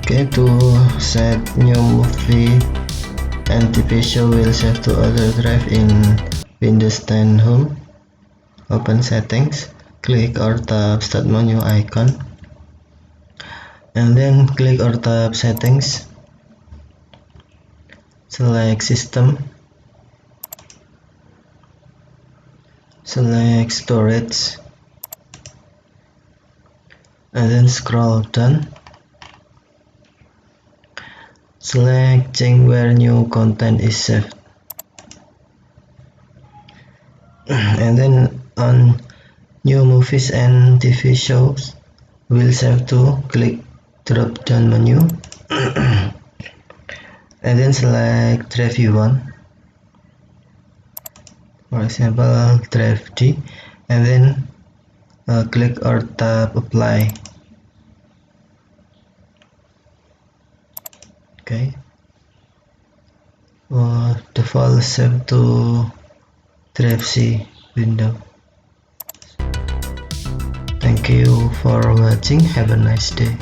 Okay, to set new movie and TV show, will save to other drive in Windows 10 Home. Open settings, click or tap start menu icon, and then click or tap settings, select system, select storage, and then scroll down, select change where new content is saved, and then on new movies and TV shows, will save to click drop down menu and then select drive you want, for example drive D, and then click or tap apply. Okay, default save to drive C window. Thank you for watching. Have a nice day.